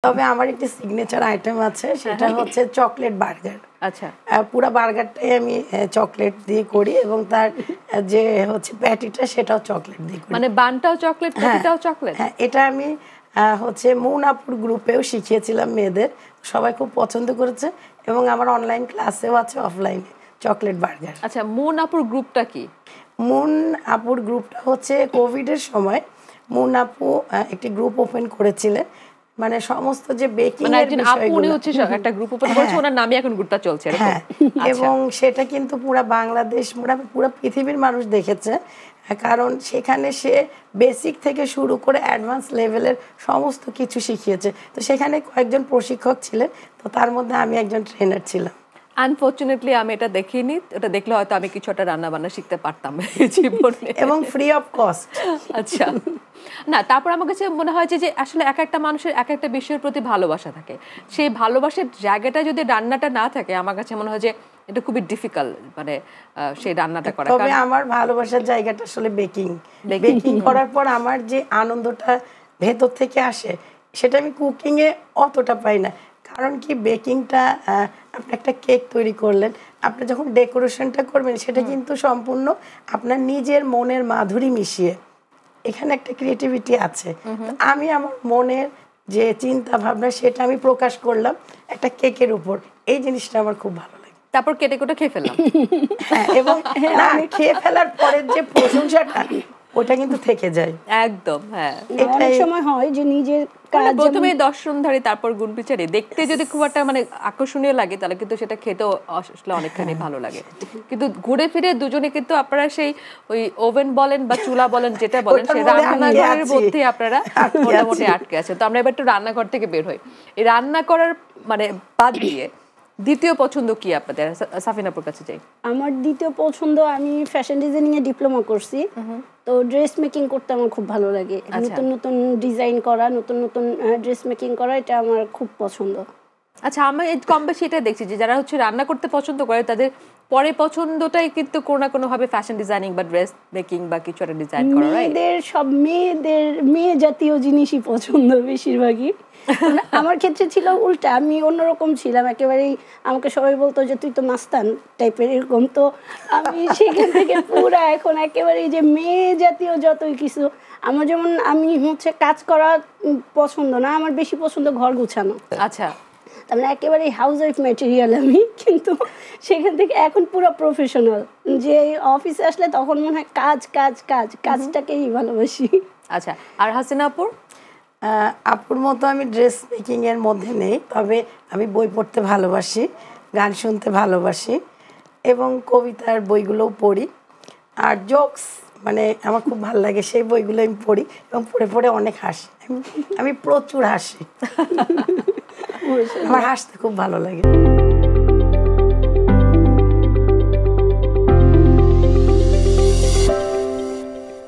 তবে আমার একটি সিগনেচার আইটেম আছে, সেটা হচ্ছে চকলেট বার্গার। আচ্ছা, পুরো বার্গারটাই আমি চকলেট দিয়ে করি এবং তার যে হচ্ছে প্যাটিটা সেটাও চকলেট দিয়ে করি। মানে বানটাও চকলেট, প্যাটিটাও চকলেট? হ্যাঁ, এটা আমি হচ্ছে মুনাপুর গ্রুপেও শিখিয়েছিলাম মেয়েদের, সবাই খুব পছন্দ করেছে এবং আমার অনলাইন ক্লাসেও আছে অফলাইনে চকলেট বার্গার। আচ্ছা, মুনাপুর গ্রুপটা কি? মুনাপুর গ্রুপটা হচ্ছে কোভিডের সময় মুনাপু একটি গ্রুপ ওপেন করেছিলেন, মানে সমস্ত যে বেকিং মানে এর একজন আপু উনি হচ্ছে একটা গ্রুপ ওপেন করেছে, ওনার নামে এখন গ্রুপটা চলছে এরকম? হ্যাঁ, এবং সেটা কিন্তু পুরো বাংলাদেশ পুরো পৃথিবীর মানুষ দেখেছে, কারণ সেখানে সে বেসিক থেকে শুরু করে অ্যাডভান্স লেভেলের সমস্ত কিছু শিখিয়েছে। তো সেখানে কয়েকজন প্রশিক্ষক ছিলেন, তো তার মধ্যে আমি একজন ট্রেনার ছিলাম। আনফরচুনেটলি আমি এটা দেখিনি, ওটা দেখলে হয়তো আমি কিছু একটা রান্না বান্না শিখতে পারতাম জীবনে, এবং ফ্রি অফ কস্ট। আচ্ছা, না তারপর আমার কাছে মনে হয় যে আসলে এক একটা মানুষের এক একটা বিষয়ের প্রতি ভালোবাসা থাকে, সেই ভালোবাসার জায়গাটা যদি রান্নাটা না থাকে আমার কাছে মনে হয় যে এটা খুবই ডিফিকাল্ট, মানে সেই রান্নাটা করা। তবে আমার ভালোবাসার জায়গাটা আসলে বেকিং করার পর আমার যে আনন্দটা ভেতর থেকে আসে সেটা আমি কুকিংয়ে অতটা পাই না। কারণ কি, বেকিংটা আপনি একটা কেক তৈরি করলেন, আপনি যখন ডেকোরেশনটা করবেন সেটা কিন্তু সম্পূর্ণ আপনার নিজের মনের মাধুরী মিশিয়ে, এখানে একটা ক্রিয়েটিভিটি আছে। আমি আমার মনের যে চিন্তা ভাবনা সেটা আমি প্রকাশ করলাম একটা কেকের উপর, এই জিনিসটা আমার খুব ভালো লাগে। তারপর কেটে কেটে খেয়ে ফেললাম। হ্যাঁ, এবং খেয়ে ফেলার পরের যে প্রশংসাটা ওটা কিন্তু থেকে যায় একদম। হ্যাঁ, অনেক সময় হয় যে নিজের কাজ প্রথমে দর্শনধারী তারপর গুণ বিচারি, দেখতে যদি খুব একটা মানে আকর্ষণীয় লাগে তাহলে কিন্তু সেটা খেতেও আসলে অনেকখানি ভালো লাগে। কিন্তু ঘুরে ফিরে দুজনে কিন্তু আপনারা সেই ওই ওভেন বলেন বা চুলা বলেন যেটা বলেন সেই রান্নাঘরের মধ্যে আপনারা মোটামুটি আটকে আছেন। তো আমরা এবার একটু রান্নাঘর থেকে বের হই। এই রান্না করার মানে বাদ দিয়ে দ্বিতীয় পছন্দ কি আপনাদের? সাফিনাপুর কাছে যাই। আমার দ্বিতীয় পছন্দ, আমি ফ্যাশন ডিজাইনিং এ ডিপ্লোমা করছি, তো ড্রেস মেকিং করতে আমার খুব ভালো লাগে। নতুন নতুন ডিজাইন করা, নতুন নতুন ড্রেস মেকিং করা, এটা আমার খুব পছন্দ। আচ্ছা, আমি কম বেশি এটা দেখছি যে যারা হচ্ছে রান্না করতে পছন্দ করে তাদের পরে পছন্দটাই কিন্তু কোনো না কোনো ভাবে ফ্যাশন ডিজাইনিং বা ড্রেস মেকিং বা কিছু একটা ডিজাইন করা। মেয়েদের মেয়ে জাতীয় জিনিসই পছন্দ বেশিরভাগই। আমার ক্ষেত্রে ছিল উল্টা, আমি অন্যরকম ছিলাম একেবারেই। আমাকে সবাই বলতো যে তুই তো মাস্তান টাইপের এরকম, তো আমি সেখান থেকে পুরা এখন একেবারেই যে মেয়ে জাতীয় যতই কিছু। আমার যেমন আমি হচ্ছে কাজ করা পছন্দ না, আমার বেশি পছন্দ ঘর গুছানো। আচ্ছা, তার মানে একেবারে হাউস ওয়াইফ ম্যাটেরিয়াল আমি, কিন্তু সেখান থেকে এখন পুরো প্রফেশনাল। যে অফিসে আসলে তখন মনে হয় কাজ কাজ কাজ, কাজটাকেই ভালোবাসি। আচ্ছা, আর হাসিনা আপুর? আপুর মতো আমি ড্রেস মেকিং এর মধ্যে নেই, তবে আমি বই পড়তে ভালোবাসি, গান শুনতে ভালোবাসি এবং কবিতার বইগুলোও পড়ি। আর জোকস মানে আমার খুব ভালো লাগে, সেই বইগুলো আমি পড়ি এবং পড়ে পড়ে অনেক হাসি। আমি প্রচুর হাসি, আমার হাসতে খুব ভালো লাগে।